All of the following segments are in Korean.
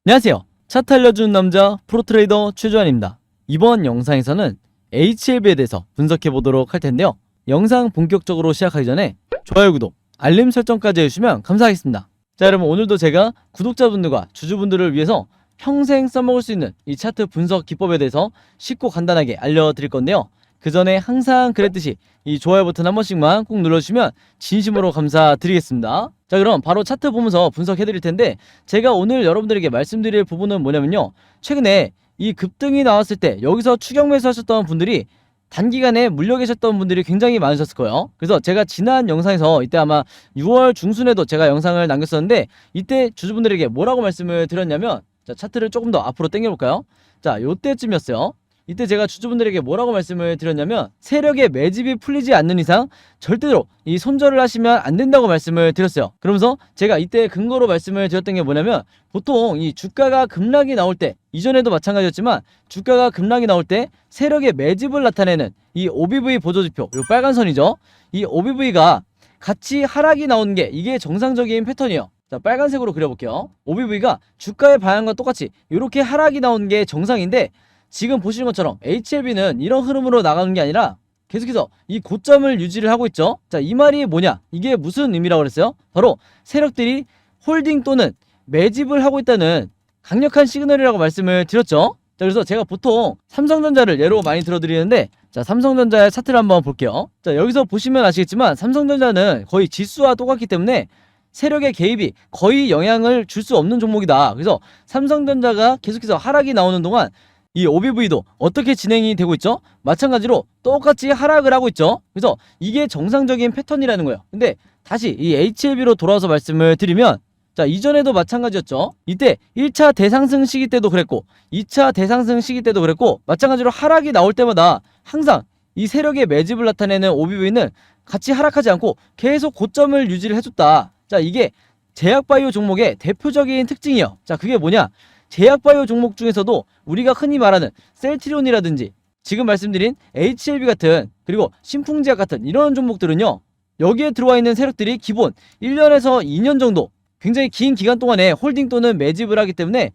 안녕하세요. 차트 알려주는 남자 프로트레이더 최주환입니다. 이번 영상에서는 HLB에 대해서 분석해 보도록 할 텐데요. 영상 본격적으로 시작하기 전에 좋아요, 구독, 알림 설정까지 해주시면 감사하겠습니다. 자, 여러분, 오늘도 제가 구독자분들과 주주분들을 위해서 평생 써먹을 수 있는 이 차트 분석 기법에 대해서 쉽고 간단하게 알려드릴 건데요. 그 전에 항상 그랬듯이 이 좋아요 버튼 한 번씩만 꼭 눌러주시면 진심으로 감사드리겠습니다. 자, 그럼 바로 차트 보면서 분석해 드릴 텐데, 제가 오늘 여러분들에게 말씀드릴 부분은 뭐냐면요, 최근에 이 급등이 나왔을 때 여기서 추격 매수 하셨던 분들이 단기간에 물려 계셨던 분들이 굉장히 많으셨을 거예요. 그래서 제가 지난 영상에서 이때 아마 6월 중순에도 제가 영상을 남겼었는데, 이때 주주분들에게 뭐라고 말씀을 드렸냐면, 자, 차트를 조금 더 앞으로 당겨볼까요? 자, 요때쯤이었어요. 이때 제가 주주분들에게 뭐라고 말씀을 드렸냐면, 세력의 매집이 풀리지 않는 이상 절대로 이 손절을 하시면 안 된다고 말씀을 드렸어요. 그러면서 제가 이때 근거로 말씀을 드렸던 게 뭐냐면, 보통 이 주가가 급락이 나올 때, 이전에도 마찬가지였지만 주가가 급락이 나올 때 세력의 매집을 나타내는 이 OBV 보조지표, 요 빨간 선이죠. 이 OBV가 같이 하락이 나오는 게 이게 정상적인 패턴이에요. 자, 빨간색으로 그려볼게요. OBV가 주가의 방향과 똑같이 이렇게 하락이 나오는 게 정상인데, 지금 보시는 것처럼 HLB는 이런 흐름으로 나가는 게 아니라 계속해서 이 고점을 유지를 하고 있죠. 자, 이 말이 뭐냐? 이게 무슨 의미라고 그랬어요? 바로 세력들이 홀딩 또는 매집을 하고 있다는 강력한 시그널이라고 말씀을 드렸죠. 자, 그래서 제가 보통 삼성전자를 예로 많이 들어드리는데, 자, 삼성전자의 차트를 한번 볼게요. 자, 여기서 보시면 아시겠지만 삼성전자는 거의 지수와 똑같기 때문에 세력의 개입이 거의 영향을 줄 수 없는 종목이다. 그래서 삼성전자가 계속해서 하락이 나오는 동안 이 OBV도 어떻게 진행이 되고 있죠? 마찬가지로 똑같이 하락을 하고 있죠. 그래서 이게 정상적인 패턴이라는 거예요. 근데 다시 이 HLB로 돌아와서 말씀을 드리면, 자, 이전에도 마찬가지였죠. 이때 1차 대상승 시기 때도 그랬고 2차 대상승 시기 때도 그랬고, 마찬가지로 하락이 나올 때마다 항상 이 세력의 매집을 나타내는 OBV는 같이 하락하지 않고 계속 고점을 유지를 해줬다. 자, 이게 제약바이오 종목의 대표적인 특징이에요. 자, 그게 뭐냐? 제약바이오 종목 중에서도 우리가 흔히 말하는 셀트리온이라든지 지금 말씀드린 HLB 같은, 그리고 신풍제약 같은 이런 종목들은요, 여기에 들어와 있는 세력들이 기본 1년에서 2년 정도 굉장히 긴 기간 동안에 홀딩 또는 매집을 하기 때문에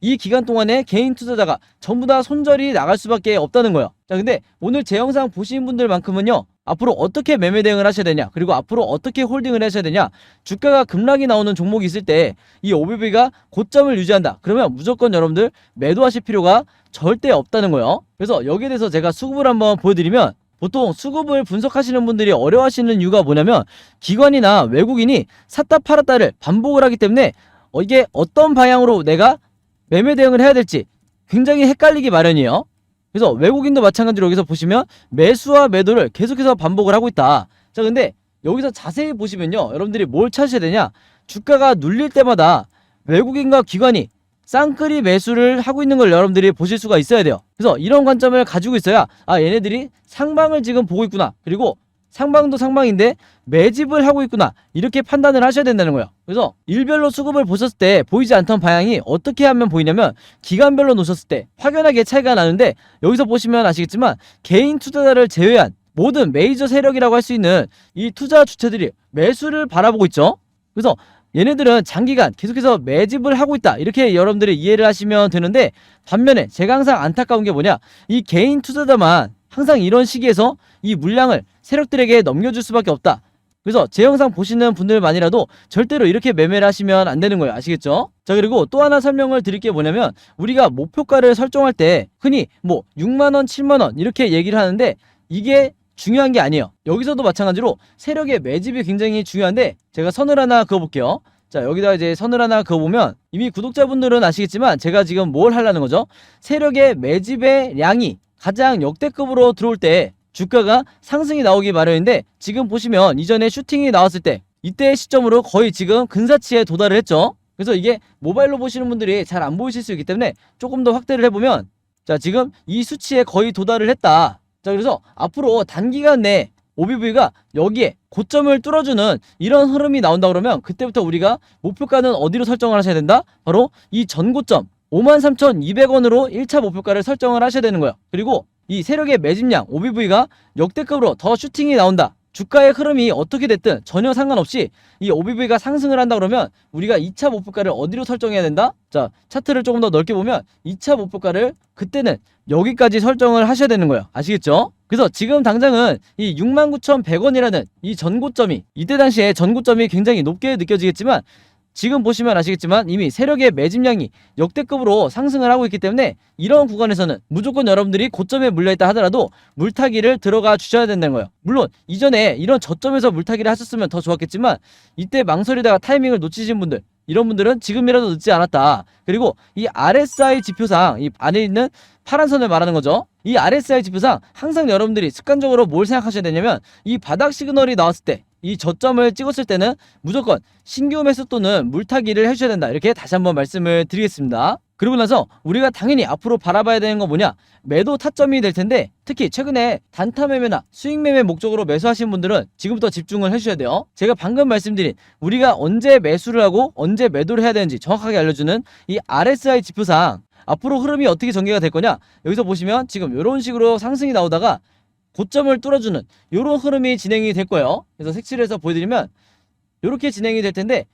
이 기간 동안에 개인 투자자가 전부 다 손절이 나갈 수밖에 없다는 거예요. 자, 근데 오늘 제 영상 보신 분들만큼은요, 앞으로 어떻게 매매 대응을 하셔야 되냐, 그리고 앞으로 어떻게 홀딩을 하셔야 되냐, 주가가 급락이 나오는 종목이 있을 때 이 OBV가 고점을 유지한다, 그러면 무조건 여러분들 매도하실 필요가 절대 없다는 거예요. 그래서 여기에 대해서 제가 수급을 한번 보여드리면, 보통 수급을 분석하시는 분들이 어려워하시는 이유가 뭐냐면, 기관이나 외국인이 샀다 팔았다를 반복을 하기 때문에 이게 어떤 방향으로 내가 매매 대응을 해야 될지 굉장히 헷갈리기 마련이에요. 그래서 외국인도 마찬가지로 여기서 보시면 매수와 매도를 계속해서 반복을 하고 있다. 자, 근데 여기서 자세히 보시면요, 여러분들이 뭘 찾으셔야 되냐, 주가가 눌릴 때마다 외국인과 기관이 쌍끌이 매수를 하고 있는 걸 여러분들이 보실 수가 있어야 돼요. 그래서 이런 관점을 가지고 있어야, 아, 얘네들이 상방을 지금 보고 있구나, 그리고 상방도 상방인데 매집을 하고 있구나, 이렇게 판단을 하셔야 된다는 거예요. 그래서 일별로 수급을 보셨을 때 보이지 않던 방향이 어떻게 하면 보이냐면, 기간별로 놓으셨을 때 확연하게 차이가 나는데, 여기서 보시면 아시겠지만 개인 투자자를 제외한 모든 메이저 세력이라고 할 수 있는 이 투자 주체들이 매수를 바라보고 있죠. 그래서 얘네들은 장기간 계속해서 매집을 하고 있다, 이렇게 여러분들이 이해를 하시면 되는데, 반면에 제가 항상 안타까운 게 뭐냐, 이 개인 투자자만 항상 이런 시기에서 이 물량을 세력들에게 넘겨줄 수밖에 없다. 그래서 제 영상 보시는 분들만이라도 절대로 이렇게 매매를 하시면 안 되는 거예요. 아시겠죠? 자, 그리고 또 하나 설명을 드릴 게 뭐냐면, 우리가 목표가를 설정할 때 흔히 뭐 6만원, 7만원 이렇게 얘기를 하는데, 이게 중요한 게 아니에요. 여기서도 마찬가지로 세력의 매집이 굉장히 중요한데, 제가 선을 하나 그어볼게요. 자, 여기다 이제 선을 하나 그어보면, 이미 구독자분들은 아시겠지만 제가 지금 뭘 하려는 거죠? 세력의 매집의 양이 가장 역대급으로 들어올 때 주가가 상승이 나오기 마련인데, 지금 보시면 이전에 슈팅이 나왔을 때 이때의 시점으로 거의 지금 근사치에 도달을 했죠. 그래서 이게 모바일로 보시는 분들이 잘 안 보이실 수 있기 때문에 조금 더 확대를 해보면, 자, 지금 이 수치에 거의 도달을 했다. 자, 그래서 앞으로 단기간 내에 OBV가 여기에 고점을 뚫어주는 이런 흐름이 나온다 그러면, 그때부터 우리가 목표가는 어디로 설정을 하셔야 된다? 바로 이 전고점 53,200원으로 1차 목표가를 설정을 하셔야 되는 거예요. 그리고 이 세력의 매집량 OBV가 역대급으로 더 슈팅이 나온다, 주가의 흐름이 어떻게 됐든 전혀 상관없이 이 OBV가 상승을 한다 그러면 우리가 2차 목표가를 어디로 설정해야 된다? 자, 차트를 조금 더 넓게 보면 2차 목표가를 그때는 여기까지 설정을 하셔야 되는 거예요. 아시겠죠? 그래서 지금 당장은 이 69,100원이라는 이 전고점이, 이때 당시에 전고점이 굉장히 높게 느껴지겠지만 지금 보시면 아시겠지만 이미 세력의 매집량이 역대급으로 상승을 하고 있기 때문에 이런 구간에서는 무조건 여러분들이 고점에 물려있다 하더라도 물타기를 들어가 주셔야 된다는 거예요. 물론 이전에 이런 저점에서 물타기를 하셨으면 더 좋았겠지만 이때 망설이다가 타이밍을 놓치신 분들, 이런 분들은 지금이라도 늦지 않았다. 그리고 이 RSI 지표상, 이 안에 있는 파란 선을 말하는 거죠. 이 RSI 지표상 항상 여러분들이 습관적으로 뭘 생각하셔야 되냐면 이 바닥 시그널이 나왔을 때, 이 저점을 찍었을 때는 무조건 신규 매수 또는 물타기를 해주셔야 된다. 이렇게 다시 한번 말씀을 드리겠습니다. 그리고 나서 우리가 당연히 앞으로 바라봐야 되는 건 뭐냐, 매도 타점이 될 텐데 특히 최근에 단타 매매나 수익 매매 목적으로 매수하신 분들은 지금부터 집중을 해주셔야 돼요. 제가 방금 말씀드린 우리가 언제 매수를 하고 언제 매도를 해야 되는지 정확하게 알려주는 이 RSI 지표상 앞으로 흐름이 어떻게 전개가 될 거냐, 여기서 보시면 지금 이런 식으로 상승이 나오다가 고점을 뚫어주는 이런 흐름이 진행이 될 거예요. 그래서 색칠을 해서 보여드리면 이렇게 진행이 될 텐데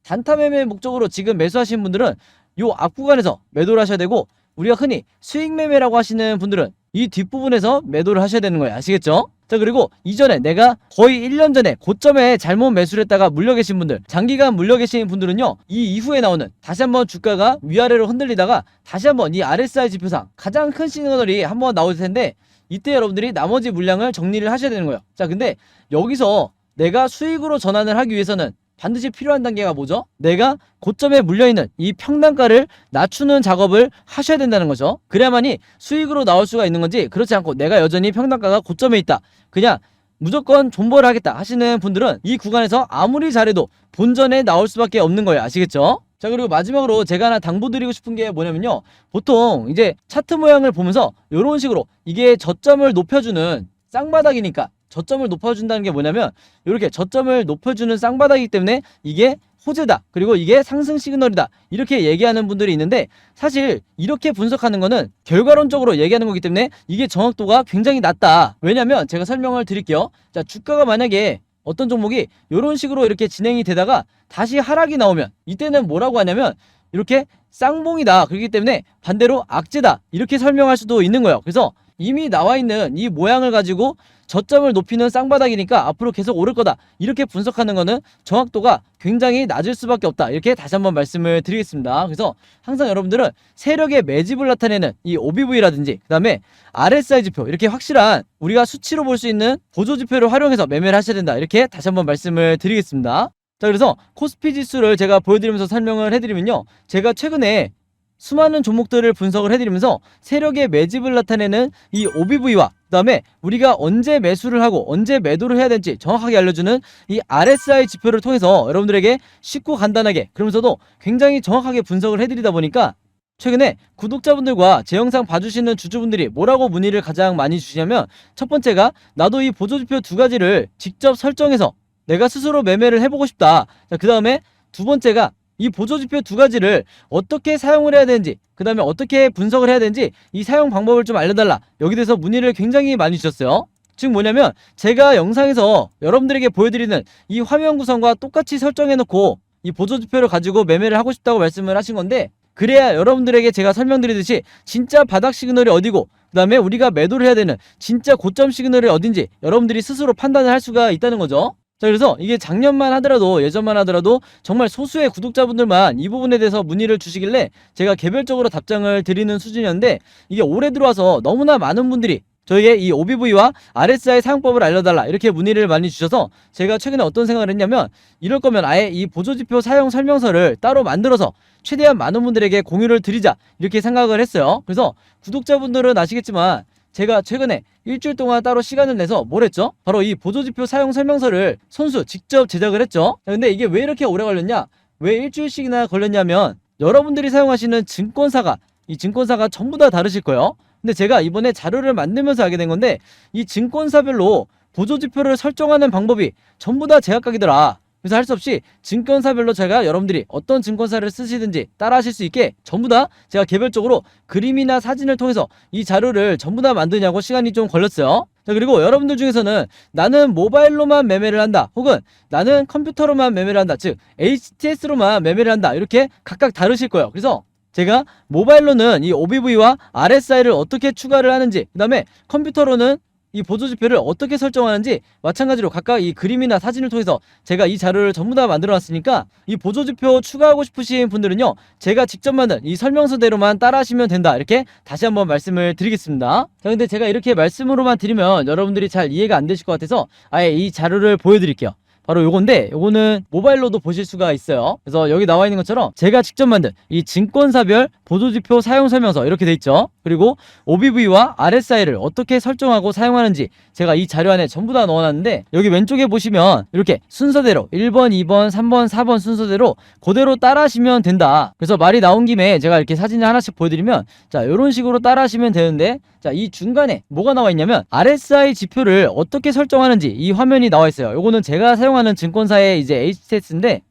단타 매매 목적으로 지금 매수하신 분들은 요 앞구간에서 매도를 하셔야 되고, 우리가 흔히 수익 매매라고 하시는 분들은 이 뒷부분에서 매도를 하셔야 되는 거예요. 아시겠죠? 자, 그리고 이전에 내가 거의 1년 전에 고점에 잘못 매수를 했다가 물려 계신 분들, 장기간 물려 계신 분들은요, 이 이후에 나오는 다시 한번 주가가 위아래로 흔들리다가 다시 한번 이 RSI 지표상 가장 큰 시그널이 한번 나올 텐데 이때 여러분들이 나머지 물량을 정리를 하셔야 되는 거예요. 자, 근데 여기서 내가 수익으로 전환을 하기 위해서는 반드시 필요한 단계가 뭐죠? 내가 고점에 물려있는 이 평단가를 낮추는 작업을 하셔야 된다는 거죠. 그래야만이 수익으로 나올 수가 있는 건지, 그렇지 않고 내가 여전히 평단가가 고점에 있다, 그냥 무조건 존버를 하겠다 하시는 분들은 이 구간에서 아무리 잘해도 본전에 나올 수밖에 없는 거예요. 아시겠죠? 자, 그리고 마지막으로 제가 하나 당부드리고 싶은 게 뭐냐면요, 보통 이제 차트 모양을 보면서 이런 식으로 이게 저점을 높여주는 쌍바닥이니까, 저점을 높여준다는 게 뭐냐면 이렇게 저점을 높여주는 쌍바닥이기 때문에 이게 호재다, 그리고 이게 상승 시그널이다, 이렇게 얘기하는 분들이 있는데 사실 이렇게 분석하는 거는 결과론적으로 얘기하는 거기 때문에 이게 정확도가 굉장히 낮다. 왜냐면 제가 설명을 드릴게요. 자, 주가가 만약에 어떤 종목이 이런 식으로 이렇게 진행이 되다가 다시 하락이 나오면 이때는 뭐라고 하냐면 이렇게 쌍봉이다, 그렇기 때문에 반대로 악재다, 이렇게 설명할 수도 있는 거예요. 그래서 이미 나와 있는 이 모양을 가지고 저점을 높이는 쌍바닥이니까 앞으로 계속 오를 거다, 이렇게 분석하는 거는 정확도가 굉장히 낮을 수밖에 없다, 이렇게 다시 한번 말씀을 드리겠습니다. 그래서 항상 여러분들은 세력의 매집을 나타내는 이 OBV라든지 그 다음에 RSI 지표, 이렇게 확실한 우리가 수치로 볼 수 있는 보조지표를 활용해서 매매를 하셔야 된다, 이렇게 다시 한번 말씀을 드리겠습니다. 자, 그래서 코스피 지수를 제가 보여드리면서 설명을 해드리면요, 제가 최근에 수많은 종목들을 분석을 해드리면서 세력의 매집을 나타내는 이 OBV와 그 다음에 우리가 언제 매수를 하고 언제 매도를 해야 될지 정확하게 알려주는 이 RSI 지표를 통해서 여러분들에게 쉽고 간단하게, 그러면서도 굉장히 정확하게 분석을 해드리다 보니까 최근에 구독자분들과 제 영상 봐주시는 주주분들이 뭐라고 문의를 가장 많이 주시냐면, 첫 번째가 나도 이 보조지표 두 가지를 직접 설정해서 내가 스스로 매매를 해보고 싶다. 자, 그 다음에 두 번째가 이 보조지표 두 가지를 어떻게 사용을 해야 되는지, 그 다음에 어떻게 분석을 해야 되는지 이 사용 방법을 좀 알려달라, 여기 대해서 문의를 굉장히 많이 주셨어요. 즉 뭐냐면 제가 영상에서 여러분들에게 보여드리는 이 화면 구성과 똑같이 설정해놓고 이 보조지표를 가지고 매매를 하고 싶다고 말씀을 하신 건데, 그래야 여러분들에게 제가 설명드리듯이 진짜 바닥 시그널이 어디고 그 다음에 우리가 매도를 해야 되는 진짜 고점 시그널이 어딘지 여러분들이 스스로 판단을 할 수가 있다는 거죠. 자, 그래서 이게 작년만 하더라도, 예전만 하더라도 정말 소수의 구독자분들만 이 부분에 대해서 문의를 주시길래 제가 개별적으로 답장을 드리는 수준이었는데, 이게 올해 들어와서 너무나 많은 분들이 저에게 이 OBV와 RSI 사용법을 알려달라, 이렇게 문의를 많이 주셔서 제가 최근에 어떤 생각을 했냐면, 이럴 거면 아예 이 보조지표 사용 설명서를 따로 만들어서 최대한 많은 분들에게 공유를 드리자, 이렇게 생각을 했어요. 그래서 구독자분들은 아시겠지만 제가 최근에 일주일 동안 따로 시간을 내서 뭘 했죠? 바로 이 보조지표 사용 설명서를 손수 직접 제작을 했죠. 근데 이게 왜 이렇게 오래 걸렸냐, 왜 일주일씩이나 걸렸냐면, 여러분들이 사용하시는 증권사가, 이 증권사가 전부 다 다르실 거예요. 근데 제가 이번에 자료를 만들면서 알게 된 건데, 이 증권사별로 보조지표를 설정하는 방법이 전부 다 제각각이더라. 그래서 할 수 없이 증권사별로 제가 여러분들이 어떤 증권사를 쓰시든지 따라 하실 수 있게 전부 다 제가 개별적으로 그림이나 사진을 통해서 이 자료를 전부 다 만드냐고 시간이 좀 걸렸어요. 자, 그리고 여러분들 중에서는 나는 모바일로만 매매를 한다, 혹은 나는 컴퓨터로만 매매를 한다, 즉 HTS로만 매매를 한다, 이렇게 각각 다르실 거예요. 그래서 제가 모바일로는 이 OBV와 RSI를 어떻게 추가를 하는지, 그 다음에 컴퓨터로는 이 보조지표를 어떻게 설정하는지 마찬가지로 각각 이 그림이나 사진을 통해서 제가 이 자료를 전부 다 만들어 놨으니까 이 보조지표 추가하고 싶으신 분들은요, 제가 직접 만든 이 설명서대로만 따라 하시면 된다, 이렇게 다시 한번 말씀을 드리겠습니다. 자, 근데 제가 이렇게 말씀으로만 드리면 여러분들이 잘 이해가 안 되실 것 같아서 아예 이 자료를 보여드릴게요. 바로 요건데, 요거는 모바일로도 보실 수가 있어요. 그래서 여기 나와 있는 것처럼 제가 직접 만든 이 증권사별 보조지표 사용 설명서 이렇게 돼 있죠. 그리고 OBV와 RSI를 어떻게 설정하고 사용하는지 제가 이 자료 안에 전부 다 넣어놨는데, 여기 왼쪽에 보시면 이렇게 순서대로 1번, 2번, 3번, 4번 순서대로 그대로 따라 하시면 된다. 그래서 말이 나온 김에 제가 이렇게 사진을 하나씩 보여드리면, 자, 이런 식으로 따라 하시면 되는데, 자, 이 중간에 뭐가 나와 있냐면 RSI 지표를 어떻게 설정하는지 이 화면이 나와 있어요. 요거는 제가 사용하는 증권사의 이제 HTS인데,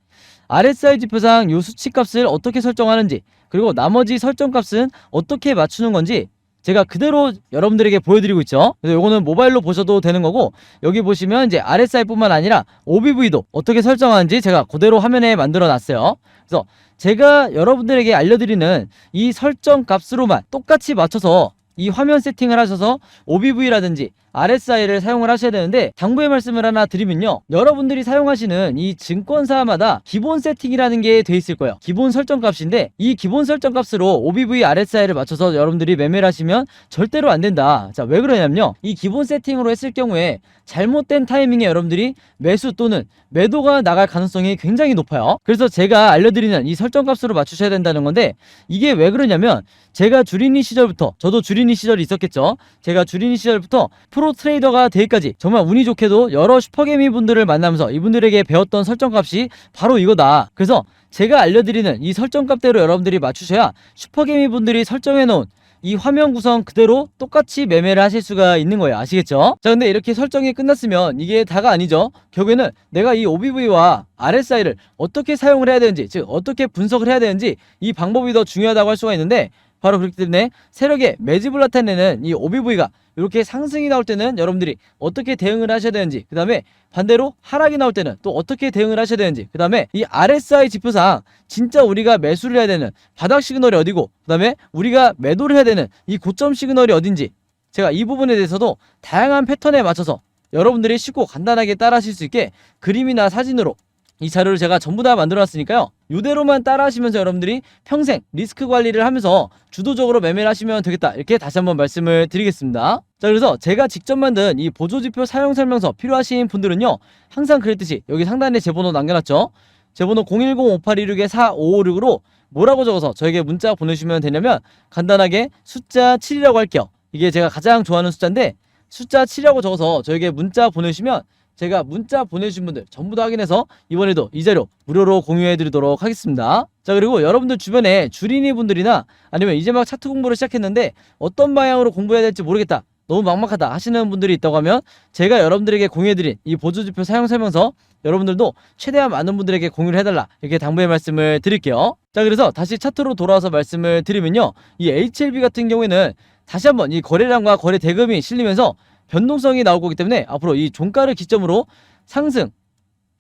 RSI 지표상 요 수치값을 어떻게 설정하는지, 그리고 나머지 설정값은 어떻게 맞추는 건지 제가 그대로 여러분들에게 보여드리고 있죠. 그래서 요거는 모바일로 보셔도 되는 거고, 여기 보시면 이제 RSI뿐만 아니라 OBV도 어떻게 설정하는지 제가 그대로 화면에 만들어 놨어요. 그래서 제가 여러분들에게 알려드리는 이 설정 값으로만 똑같이 맞춰서 이 화면 세팅을 하셔서 OBV라든지 RSI를 사용을 하셔야 되는데, 당부의 말씀을 하나 드리면요, 여러분들이 사용하시는 이 증권사마다 기본 세팅이라는 게 돼 있을 거예요. 기본 설정 값인데, 이 기본 설정 값으로 OBV, RSI를 맞춰서 여러분들이 매매를 하시면 절대로 안 된다. 자, 왜 그러냐면요, 이 기본 세팅으로 했을 경우에 잘못된 타이밍에 여러분들이 매수 또는 매도가 나갈 가능성이 굉장히 높아요. 그래서 제가 알려드리는 이 설정 값으로 맞추셔야 된다는 건데, 이게 왜 그러냐면, 제가 주린이 시절부터, 저도 주린이 시절이 있었겠죠. 제가 주린이 시절부터 프로 트레이더가 되기까지 정말 운이 좋게도 여러 슈퍼개미 분들을 만나면서 이분들에게 배웠던 설정값이 바로 이거다. 그래서 제가 알려드리는 이 설정값대로 여러분들이 맞추셔야 슈퍼개미 분들이 설정해놓은 이 화면 구성 그대로 똑같이 매매를 하실 수가 있는 거예요. 아시겠죠? 자, 근데 이렇게 설정이 끝났으면 이게 다가 아니죠. 결국에는 내가 이 OBV와 RSI를 어떻게 사용을 해야 되는지, 즉 어떻게 분석을 해야 되는지, 이 방법이 더 중요하다고 할 수가 있는데, 바로 그렇기 때문에 세력의 매집을 나타내는 이 OBV가 이렇게 상승이 나올 때는 여러분들이 어떻게 대응을 하셔야 되는지, 그 다음에 반대로 하락이 나올 때는 또 어떻게 대응을 하셔야 되는지, 그 다음에 이 RSI 지표상 진짜 우리가 매수를 해야 되는 바닥 시그널이 어디고, 그 다음에 우리가 매도를 해야 되는 이 고점 시그널이 어딘지, 제가 이 부분에 대해서도 다양한 패턴에 맞춰서 여러분들이 쉽고 간단하게 따라 하실 수 있게 그림이나 사진으로 이 자료를 제가 전부 다 만들어 놨으니까요, 이대로만 따라 하시면서 여러분들이 평생 리스크 관리를 하면서 주도적으로 매매를 하시면 되겠다, 이렇게 다시 한번 말씀을 드리겠습니다. 자, 그래서 제가 직접 만든 이 보조지표 사용 설명서 필요하신 분들은요, 항상 그랬듯이 여기 상단에 제 번호 남겨놨죠. 제 번호 010-5826-4556으로 뭐라고 적어서 저에게 문자 보내주시면 되냐면, 간단하게 숫자 7이라고 할게요. 이게 제가 가장 좋아하는 숫자인데, 숫자 7이라고 적어서 저에게 문자 보내주시면 제가 문자 보내주신 분들 전부 다 확인해서 이번에도 이 자료 무료로 공유해 드리도록 하겠습니다. 자, 그리고 여러분들 주변에 주린이 분들이나 아니면 이제 막 차트 공부를 시작했는데 어떤 방향으로 공부해야 될지 모르겠다, 너무 막막하다 하시는 분들이 있다고 하면, 제가 여러분들에게 공유해드린 이 보조지표 사용 설명서 여러분들도 최대한 많은 분들에게 공유를 해달라, 이렇게 당부의 말씀을 드릴게요. 자, 그래서 다시 차트로 돌아와서 말씀을 드리면요, 이 HLB 같은 경우에는 다시 한번 이 거래량과 거래 대금이 실리면서 변동성이 나올 거기 때문에 앞으로 이 종가를 기점으로 상승,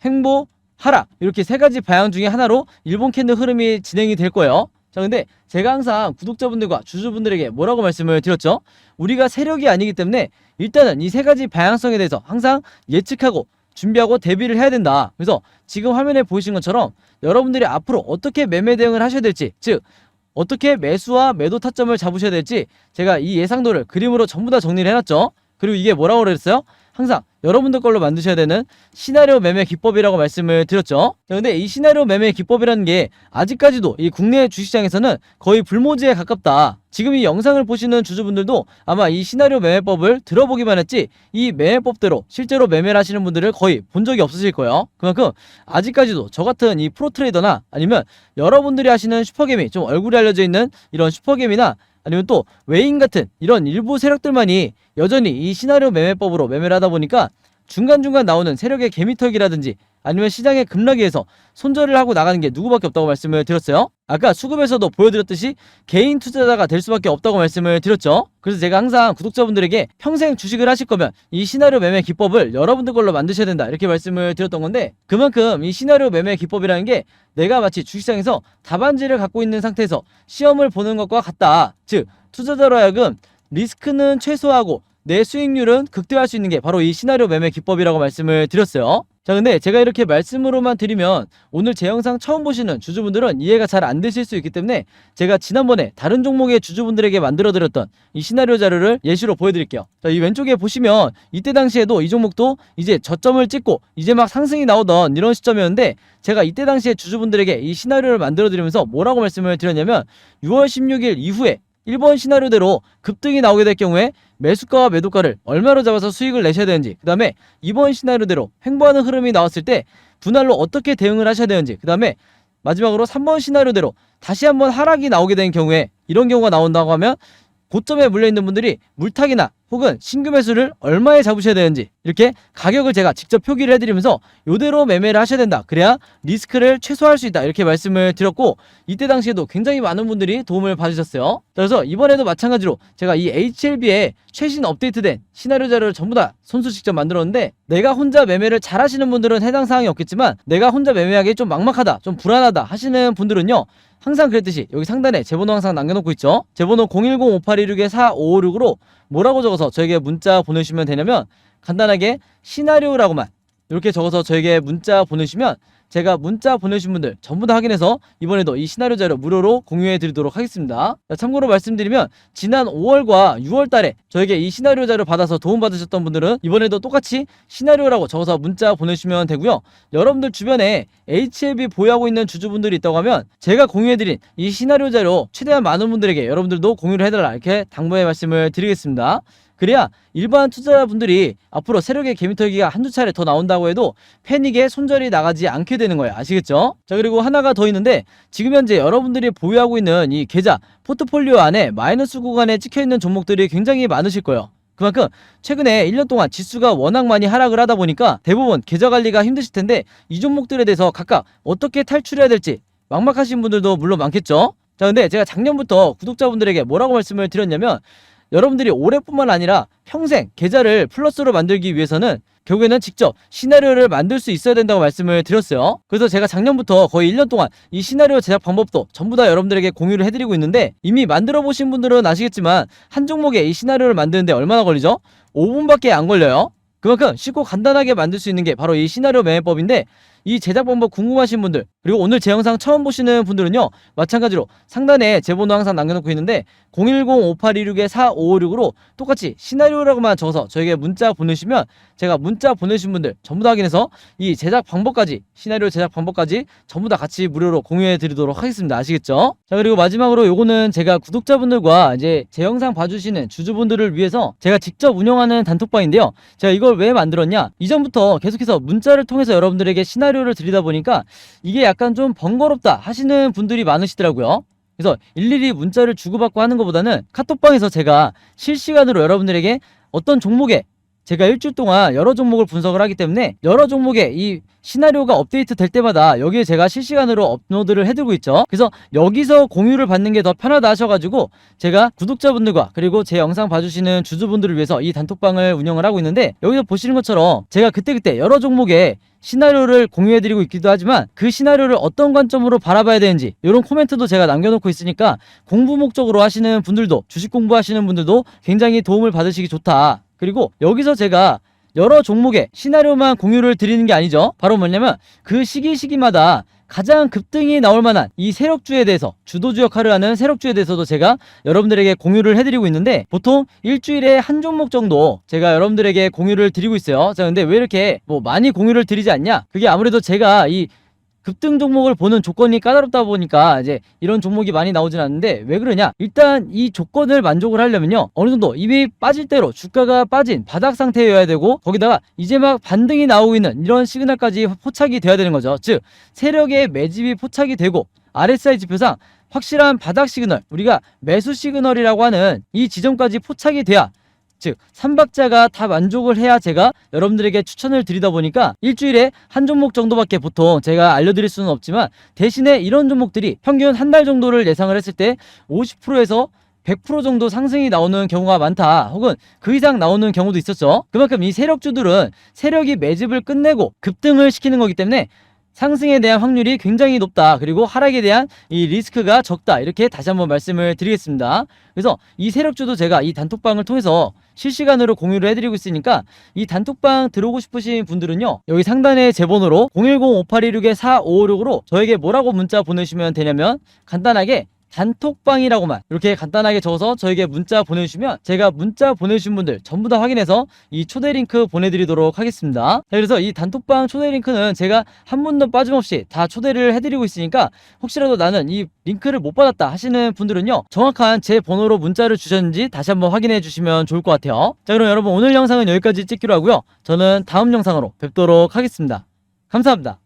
횡보, 하락, 이렇게 세 가지 방향 중에 하나로 일본 캔들 흐름이 진행이 될 거예요. 자, 근데 제가 항상 구독자분들과 주주분들에게 뭐라고 말씀을 드렸죠? 우리가 세력이 아니기 때문에 일단은 이 세 가지 방향성에 대해서 항상 예측하고 준비하고 대비를 해야 된다. 그래서 지금 화면에 보이신 것처럼 여러분들이 앞으로 어떻게 매매 대응을 하셔야 될지, 즉 어떻게 매수와 매도 타점을 잡으셔야 될지 제가 이 예상도를 그림으로 전부 다 정리를 해놨죠. 그리고 이게 뭐라고 그랬어요? 항상 여러분들 걸로 만드셔야 되는 시나리오 매매 기법이라고 말씀을 드렸죠. 자, 근데 이 시나리오 매매 기법이라는 게 아직까지도 이 국내 주식시장에서는 거의 불모지에 가깝다. 지금 이 영상을 보시는 주주분들도 아마 이 시나리오 매매법을 들어보기만 했지 이 매매법대로 실제로 매매를 하시는 분들을 거의 본 적이 없으실 거예요. 그만큼 아직까지도 저 같은 이 프로 트레이더나 아니면 여러분들이 하시는 슈퍼개미, 좀 얼굴이 알려져 있는 이런 슈퍼개미나 아니면 또 외인 같은 이런 일부 세력들만이 여전히 이 시나리오 매매법으로 매매를 하다 보니까 중간중간 나오는 세력의 개미털기라든지 아니면 시장의 급락에서 손절을 하고 나가는 게 누구밖에 없다고 말씀을 드렸어요. 아까 수급에서도 보여드렸듯이 개인 투자자가 될 수밖에 없다고 말씀을 드렸죠. 그래서 제가 항상 구독자분들에게 평생 주식을 하실 거면 이 시나리오 매매 기법을 여러분들 걸로 만드셔야 된다 이렇게 말씀을 드렸던 건데, 그만큼 이 시나리오 매매 기법이라는 게 내가 마치 주식시장에서 답안지를 갖고 있는 상태에서 시험을 보는 것과 같다. 즉 투자자로 하여금 리스크는 최소화하고 내 수익률은 극대화할 수 있는 게 바로 이 시나리오 매매 기법이라고 말씀을 드렸어요. 자, 근데 제가 이렇게 말씀으로만 드리면 오늘 제 영상 처음 보시는 주주분들은 이해가 잘 안 되실 수 있기 때문에 제가 지난번에 다른 종목의 주주분들에게 만들어 드렸던 이 시나리오 자료를 예시로 보여드릴게요. 자, 이 왼쪽에 보시면 이때 당시에도 이 종목도 이제 저점을 찍고 이제 막 상승이 나오던 이런 시점이었는데, 제가 이때 당시에 주주분들에게 이 시나리오를 만들어 드리면서 뭐라고 말씀을 드렸냐면 6월 16일 이후에 1번 시나리오대로 급등이 나오게 될 경우에 매수가와 매도가를 얼마로 잡아서 수익을 내셔야 되는지, 그 다음에 2번 시나리오대로 횡보하는 흐름이 나왔을 때 분할로 어떻게 대응을 하셔야 되는지, 그 다음에 마지막으로 3번 시나리오대로 다시 한번 하락이 나오게 된 경우에 이런 경우가 나온다고 하면 고점에 물려있는 분들이 물타기나 혹은 신규 매수를 얼마에 잡으셔야 되는지 이렇게 가격을 제가 직접 표기를 해드리면서 이대로 매매를 하셔야 된다, 그래야 리스크를 최소화할 수 있다 이렇게 말씀을 드렸고, 이때 당시에도 굉장히 많은 분들이 도움을 받으셨어요. 그래서 이번에도 마찬가지로 제가 이 HLB에 최신 업데이트된 시나리오 자료를 전부 다 손수 직접 만들었는데, 내가 혼자 매매를 잘 하시는 분들은 해당 사항이 없겠지만 내가 혼자 매매하기 좀 막막하다, 좀 불안하다 하시는 분들은요, 항상 그랬듯이 여기 상단에 제 번호 항상 남겨놓고 있죠. 제 번호 010-5816-4556으로 뭐라고 적어서 저에게 문자 보내주시면 되냐면, 간단하게 시나리오라고만 이렇게 적어서 저에게 문자 보내주시면 제가 문자 보내주신 분들 전부 다 확인해서 이번에도 이 시나리오 자료 무료로 공유해 드리도록 하겠습니다. 자, 참고로 말씀드리면 지난 5월과 6월 달에 저에게 이 시나리오 자료 받아서 도움받으셨던 분들은 이번에도 똑같이 시나리오라고 적어서 문자 보내주시면 되고요. 여러분들 주변에 HLB 보유하고 있는 주주분들이 있다고 하면 제가 공유해드린 이 시나리오 자료 최대한 많은 분들에게 여러분들도 공유를 해달라 이렇게 당부의 말씀을 드리겠습니다. 그래야 일반 투자자분들이 앞으로 세력의 개미털기가 한두 차례 더 나온다고 해도 패닉에 손절이 나가지 않게 되는 거예요. 아시겠죠? 자, 그리고 하나가 더 있는데, 지금 현재 여러분들이 보유하고 있는 이 계좌 포트폴리오 안에 마이너스 구간에 찍혀있는 종목들이 굉장히 많으실 거예요. 그만큼 최근에 1년 동안 지수가 워낙 많이 하락을 하다 보니까 대부분 계좌 관리가 힘드실 텐데, 이 종목들에 대해서 각각 어떻게 탈출해야 될지 막막하신 분들도 물론 많겠죠? 자, 근데 제가 작년부터 구독자분들에게 뭐라고 말씀을 드렸냐면, 여러분들이 올해뿐만 아니라 평생 계좌를 플러스로 만들기 위해서는 결국에는 직접 시나리오를 만들 수 있어야 된다고 말씀을 드렸어요. 그래서 제가 작년부터 거의 1년 동안 이 시나리오 제작 방법도 전부 다 여러분들에게 공유를 해드리고 있는데, 이미 만들어 보신 분들은 아시겠지만 한 종목에 이 시나리오를 만드는데 얼마나 걸리죠? 5분밖에 안 걸려요. 그만큼 쉽고 간단하게 만들 수 있는 게 바로 이 시나리오 매매법인데, 이 제작 방법 궁금하신 분들, 그리고 오늘 제 영상 처음 보시는 분들은요, 마찬가지로 상단에 제 번호 항상 남겨놓고 있는데 010-5826-4556으로 똑같이 시나리오라고만 적어서 저에게 문자 보내시면 제가 문자 보내신 분들 전부 다 확인해서 이 제작 방법까지, 시나리오 제작 방법까지 전부 다 같이 무료로 공유해 드리도록 하겠습니다. 아시겠죠? 자, 그리고 마지막으로 요거는 제가 구독자분들과 이제 제 영상 봐주시는 주주분들을 위해서 제가 직접 운영하는 단톡방인데요. 제가 이걸 왜 만들었냐, 이전부터 계속해서 문자를 통해서 여러분들에게 시나리오를 드리다 보니까 이게 약간 좀 번거롭다 하시는 분들이 많으시더라고요. 그래서 일일이 문자를 주고받고 하는 것보다는 카톡방에서 제가 실시간으로 여러분들에게 어떤 종목에 제가 일주일 동안 여러 종목을 분석을 하기 때문에 여러 종목의 이 시나리오가 업데이트 될 때마다 여기에 제가 실시간으로 업로드를 해두고 있죠. 그래서 여기서 공유를 받는 게 더 편하다 하셔가지고 제가 구독자분들과 그리고 제 영상 봐주시는 주주분들을 위해서 이 단톡방을 운영을 하고 있는데, 여기서 보시는 것처럼 제가 그때그때 여러 종목의 시나리오를 공유해드리고 있기도 하지만 그 시나리오를 어떤 관점으로 바라봐야 되는지 이런 코멘트도 제가 남겨놓고 있으니까 공부 목적으로 하시는 분들도, 주식 공부하시는 분들도 굉장히 도움을 받으시기 좋다. 그리고 여기서 제가 여러 종목의 시나리오만 공유를 드리는 게 아니죠. 바로 뭐냐면 그 시기마다 가장 급등이 나올 만한 이 세력주에 대해서, 주도주 역할을 하는 세력주에 대해서도 제가 여러분들에게 공유를 해드리고 있는데, 보통 일주일에 한 종목 정도 제가 여러분들에게 공유를 드리고 있어요. 자, 근데 왜 이렇게 많이 공유를 드리지 않냐? 그게 아무래도 제가 이 급등 종목을 보는 조건이 까다롭다 보니까 이제 이런 종목이 많이 나오진 않는데, 왜 그러냐? 일단 이 조건을 만족을 하려면요, 어느 정도 이미 빠질 대로 주가가 빠진 바닥 상태여야 되고, 거기다가 이제 막 반등이 나오고 있는 이런 시그널까지 포착이 돼야 되는 거죠. 즉 세력의 매집이 포착이 되고 RSI 지표상 확실한 바닥 시그널, 우리가 매수 시그널이라고 하는 이 지점까지 포착이 돼야 즉 3박자가 다 만족을 해야 제가 여러분들에게 추천을 드리다 보니까 일주일에 한 종목 정도밖에 보통 제가 알려드릴 수는 없지만, 대신에 이런 종목들이 평균 한 달 정도를 예상을 했을 때 50%에서 100% 정도 상승이 나오는 경우가 많다, 혹은 그 이상 나오는 경우도 있었죠. 그만큼 이 세력주들은 세력이 매집을 끝내고 급등을 시키는 거기 때문에 상승에 대한 확률이 굉장히 높다, 그리고 하락에 대한 이 리스크가 적다, 이렇게 다시 한번 말씀을 드리겠습니다. 그래서 이 세력주도 제가 이 단톡방을 통해서 실시간으로 공유를 해드리고 있으니까, 이 단톡방 들어오고 싶으신 분들은요, 여기 상단에 제 번호로 010-5826-4556으로 저에게 뭐라고 문자 보내주시면 되냐면, 간단하게 단톡방이라고만 이렇게 간단하게 적어서 저에게 문자 보내주시면 제가 문자 보내주신 분들 전부 다 확인해서 이 초대 링크 보내드리도록 하겠습니다. 그래서 이 단톡방 초대 링크는 제가 한 분도 빠짐없이 다 초대를 해드리고 있으니까, 혹시라도 나는 이 링크를 못 받았다 하시는 분들은요, 정확한 제 번호로 문자를 주셨는지 다시 한번 확인해 주시면 좋을 것 같아요. 자, 그럼 여러분 오늘 영상은 여기까지 찍기로 하고요, 저는 다음 영상으로 뵙도록 하겠습니다. 감사합니다.